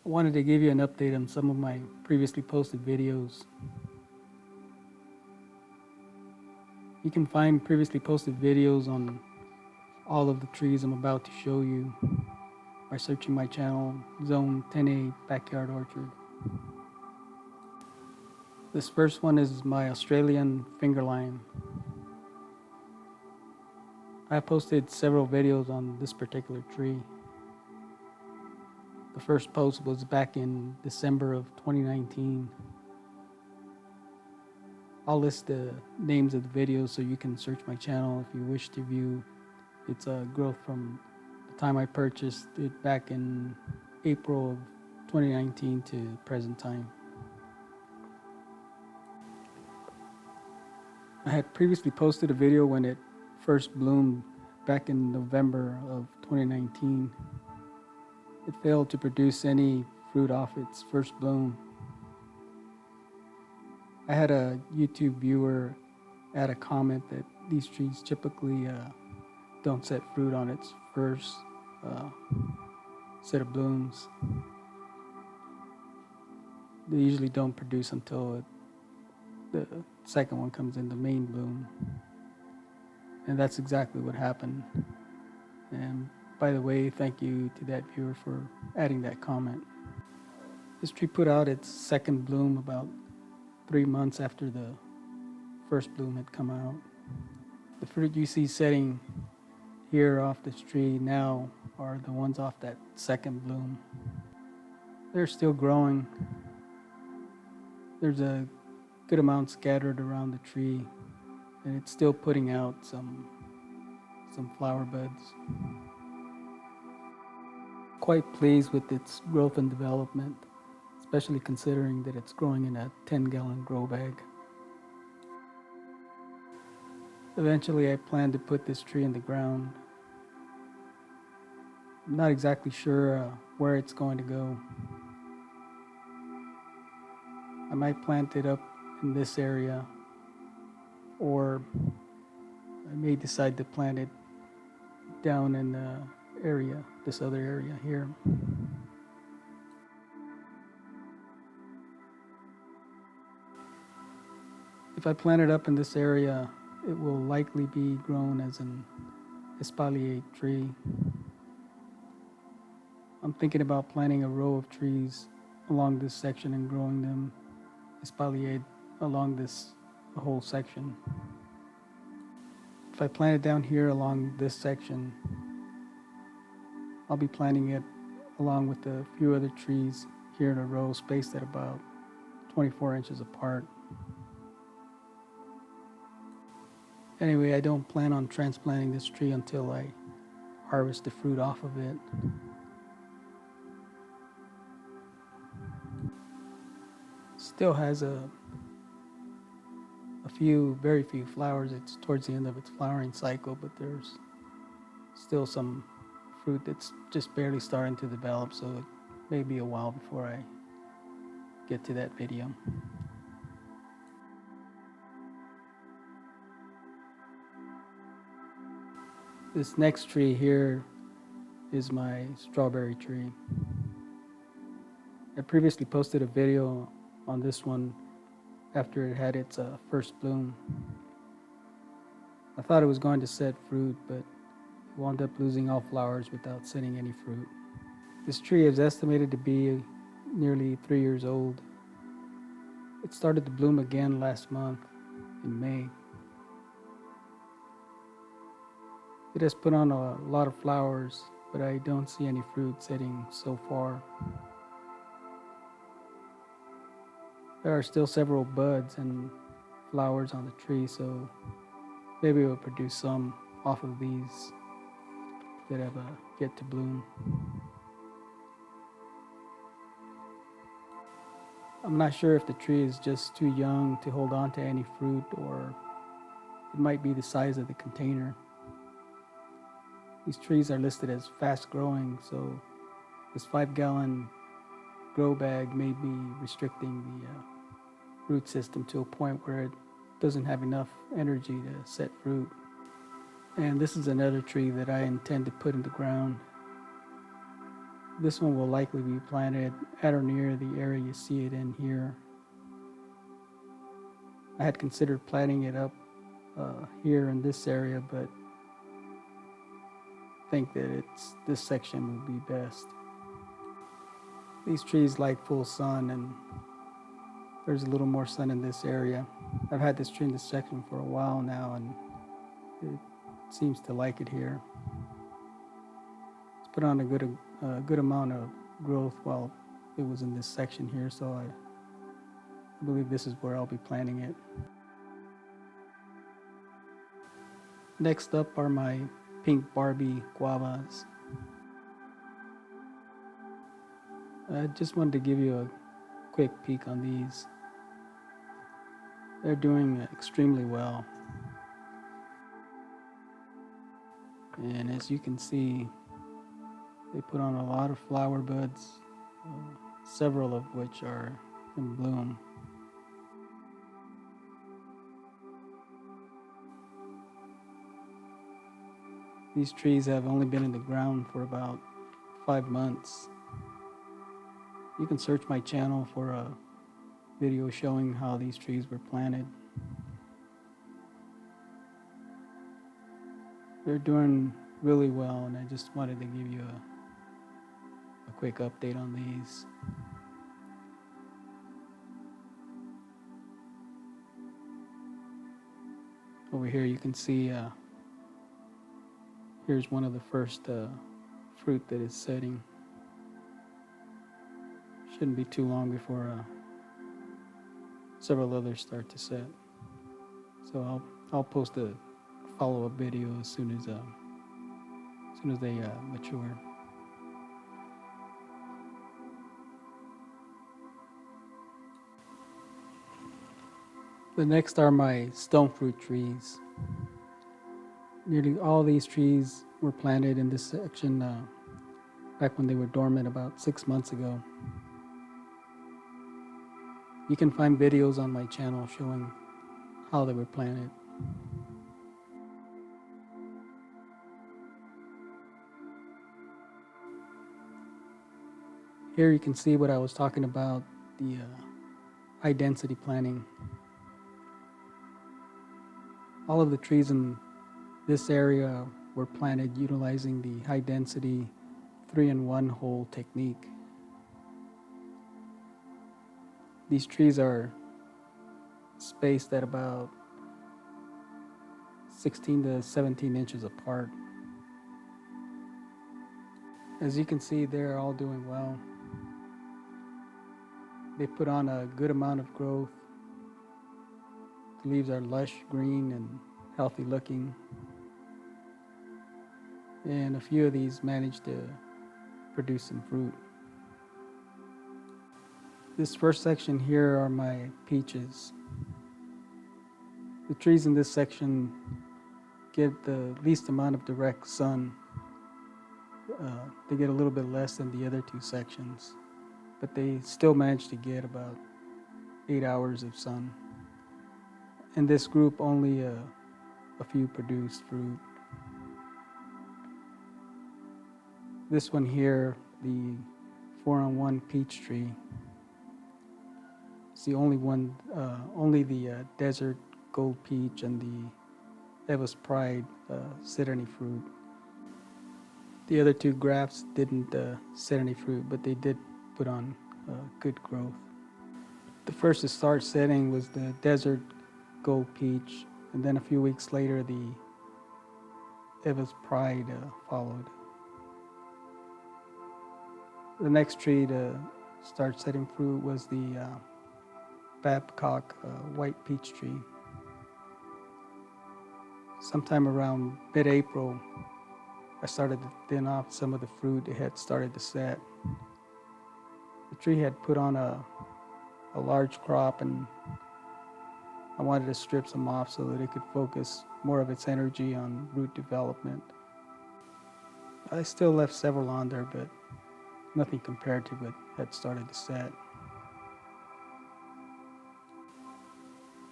I wanted to give you an update on some of my previously posted videos. You can find previously posted videos on all of the trees I'm about to show you by searching my channel, Zone 10A Backyard Orchard. This first one is my Australian finger lime. I posted several videos on this particular tree. The first post was back in December of 2019. I'll list the names of the videos so you can search my channel if you wish to view its growth from the time I purchased it back in April of 2019 to present time. I had previously posted a video when it first bloomed back in November of 2019. It failed to produce any fruit off its first bloom. I had a YouTube viewer add a comment that these trees typically don't set fruit on its first set of blooms. They usually don't produce until the second one comes in, the main bloom. And that's exactly what happened. And by the way, thank you to that viewer for adding that comment. This tree put out its second bloom about 3 months after the first bloom had come out. The fruit you see setting here off this tree now are the ones off that second bloom. They're still growing. There's a good amount scattered around the tree, and it's still putting out some flower buds. Quite pleased with its growth and development, especially considering that it's growing in a 10-gallon grow bag. Eventually I plan to put this tree in the ground. I'm not exactly sure where it's going to go. I might plant it up in this area, or I may decide to plant it down in the area, this other area here. If I plant it up in this area, it will likely be grown as an espalier tree. I'm thinking about planting a row of trees along this section and growing them espaliered along this whole section. If I plant it down here along this section, I'll be planting it along with a few other trees here in a row spaced at about 24 inches apart. Anyway, I don't plan on transplanting this tree until I harvest the fruit off of it. Still has a very few flowers. It's towards the end of its flowering cycle, but there's still some fruit that's just barely starting to develop, so it may be a while before I get to that video. This next tree here is my strawberry tree. I previously posted a video on this one after it had its first bloom. I thought it was going to set fruit, but it wound up losing all flowers without setting any fruit. This tree is estimated to be nearly 3 years old. It started to bloom again last month in May. It has put on a lot of flowers, but I don't see any fruit setting so far. There are still several buds and flowers on the tree, so maybe we'll produce some off of these that have yet to bloom. I'm not sure if the tree is just too young to hold on to any fruit, or it might be the size of the container. These trees are listed as fast growing, so this 5-gallon grow bag may be restricting the root system to a point where it doesn't have enough energy to set fruit. And this is another tree that I intend to put in the ground. This one will likely be planted at or near the area you see it in here. I had considered planting it up here in this area, but think that this section would be best. These trees like full sun, and there's a little more sun in this area. I've had this tree in this section for a while now, and it seems to like it here. It's put on a good amount of growth while it was in this section here, so I believe this is where I'll be planting it. Next up are my pink Barbie Guavas. I just wanted to give you a quick peek on these. They're doing extremely well. And as you can see, they put on a lot of flower buds, several of which are in bloom. These trees have only been in the ground for about 5 months. You can search my channel for a video showing how these trees were planted. They're doing really well, and I just wanted to give you a quick update on these. Over here you can see here's one of the first fruit that is setting. Shouldn't be too long before several others start to set. So I'll post a follow-up video as soon as they mature. The next are my stone fruit trees. Nearly all these trees were planted in this section back when they were dormant about 6 months ago. You can find videos on my channel showing how they were planted. Here you can see what I was talking about, the high density planting. All of the trees in this area were planted utilizing the high density 3-in-1 hole technique. These trees are spaced at about 16 to 17 inches apart. As you can see, they're all doing well. They put on a good amount of growth. The leaves are lush green and healthy looking. And a few of these managed to produce some fruit. This first section here are my peaches. The trees in this section get the least amount of direct sun. They get a little bit less than the other two sections, but they still manage to get about 8 hours of sun. In this group, only a few produced fruit. This one here, the 4-on-1 peach tree, it's the only one, only the desert gold peach and the Eva's Pride set any fruit. The other two grafts didn't set any fruit, but they did put on good growth. The first to start setting was the desert gold peach, and then a few weeks later the Eva's Pride followed. The next tree to start setting fruit was the Babcock white peach tree. Sometime around mid-April, I started to thin off some of the fruit. It had started to set. The tree had put on a large crop, and I wanted to strip some off so that it could focus more of its energy on root development. I still left several on there, but nothing compared to what had started to set.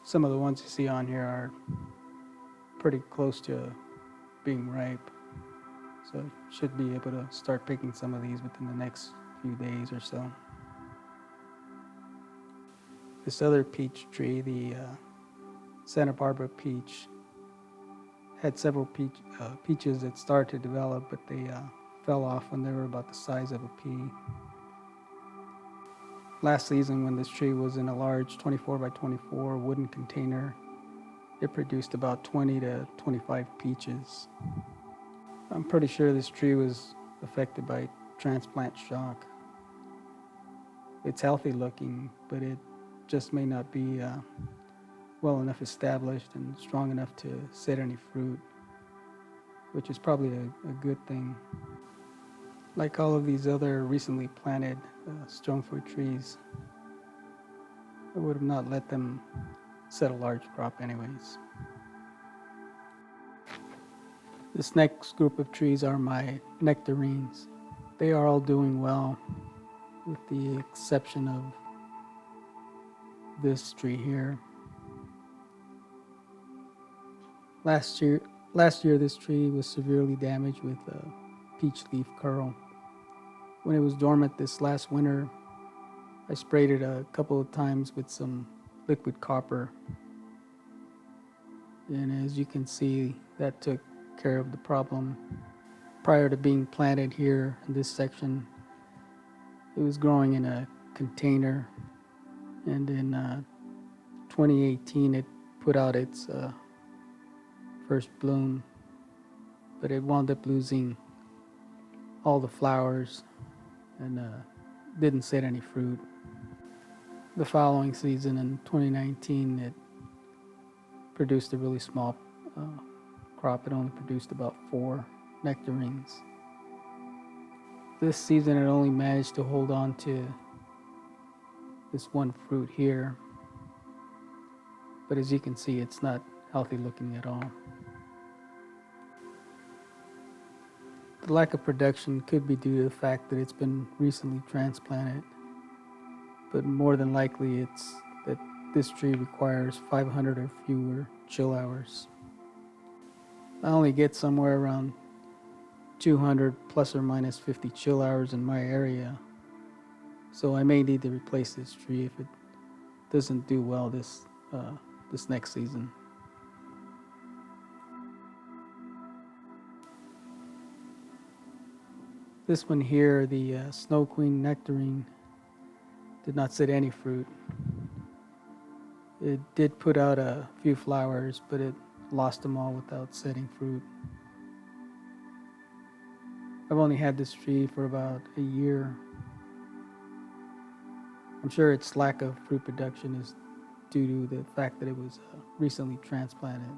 Some of the ones you see on here are pretty close to being ripe. So I should be able to start picking some of these within the next few days or so. This other peach tree, the Santa Barbara peach, had several peaches that started to develop, but they fell off when they were about the size of a pea. Last season, when this tree was in a large 24 by 24 wooden container, it produced about 20 to 25 peaches. I'm pretty sure this tree was affected by transplant shock. It's healthy looking, but it just may not be well enough established and strong enough to set any fruit, which is probably a good thing. Like all of these other recently planted stone fruit trees, I would have not let them set a large crop anyways. This next group of trees are my nectarines. They are all doing well, with the exception of this tree here. Last year this tree was severely damaged with a peach leaf curl. When it was dormant this last winter, I sprayed it a couple of times with some liquid copper. And as you can see, that took care of the problem. Prior to being planted here in this section, it was growing in a container, and in 2018 it put out its first bloom, but it wound up losing all the flowers and didn't set any fruit. The following season in 2019 it produced a really small crop. It only produced about 4 nectarines. This season it only managed to hold on to this one fruit here, but as you can see, it's not healthy looking at all. The lack of production could be due to the fact that it's been recently transplanted, but more than likely it's that this tree requires 500 or fewer chill hours. I only get somewhere around 200 plus or minus 50 chill hours in my area, so I may need to replace this tree if it doesn't do well this next season. This one here, the Snow Queen Nectarine, did not set any fruit. It did put out a few flowers, but it lost them all without setting fruit. I've only had this tree for about a year. I'm sure its lack of fruit production is due to the fact that it was recently transplanted.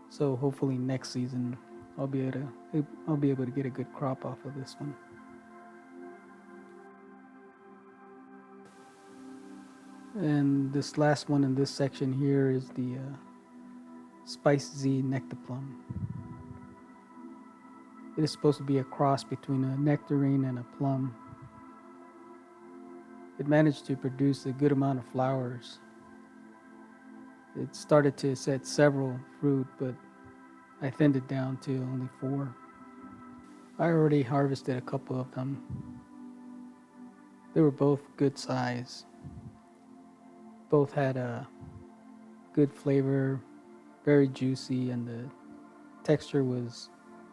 So hopefully next season I'll be able to get a good crop off of this one. And this last one in this section here is the Spice Z Nectaplum. It is supposed to be a cross between a nectarine and a plum. It managed to produce a good amount of flowers. It started to set several fruit, but I thinned it down to only 4. I already harvested a couple of them. They were both good size. Both had a good flavor, very juicy, and the texture was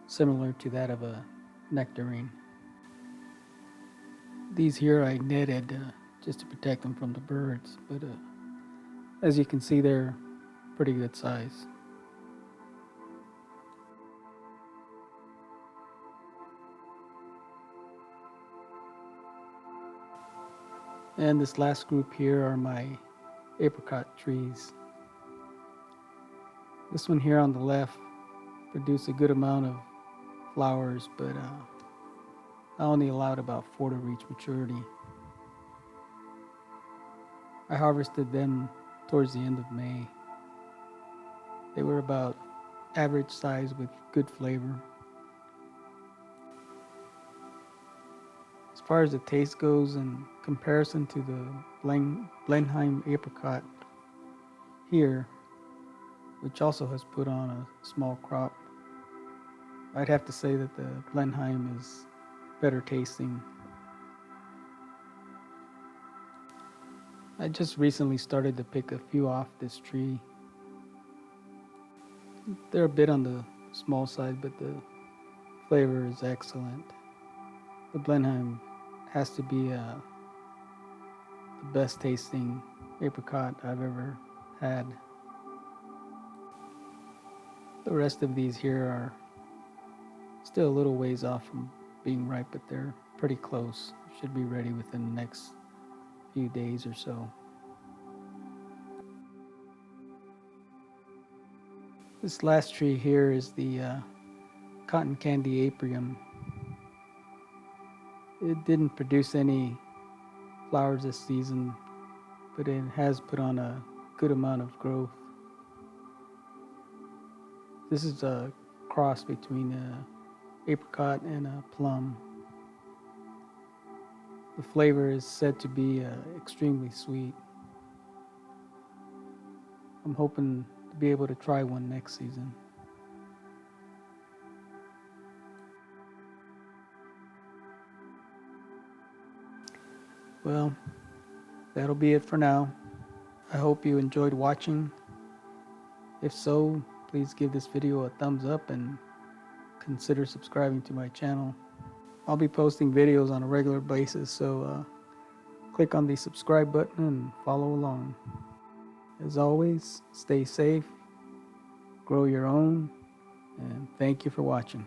similar to that of a nectarine. These here I netted just to protect them from the birds, but as you can see, they're pretty good size. And this last group here are my apricot trees. This one here on the left produced a good amount of flowers, but I only allowed about 4 to reach maturity. I harvested them towards the end of May. They were about average size with good flavor. As far as the taste goes, in comparison to the Blenheim apricot here, which also has put on a small crop, I'd have to say that the Blenheim is better tasting. I just recently started to pick a few off this tree. They're a bit on the small side, but the flavor is excellent. The Blenheim has to be the best tasting apricot I've ever had. The rest of these here are still a little ways off from being ripe, but they're pretty close. Should be ready within the next few days or so. This last tree here is the Cot-n-candy Aprium. It didn't produce any flowers this season, but it has put on a good amount of growth. This is a cross between a apricot and a plum. The flavor is said to be extremely sweet. I'm hoping to be able to try one next season. Well, that'll be it for now. I hope you enjoyed watching. If so, please give this video a thumbs up and consider subscribing to my channel. I'll be posting videos on a regular basis, so click on the subscribe button and follow along. As always, stay safe, grow your own, and thank you for watching.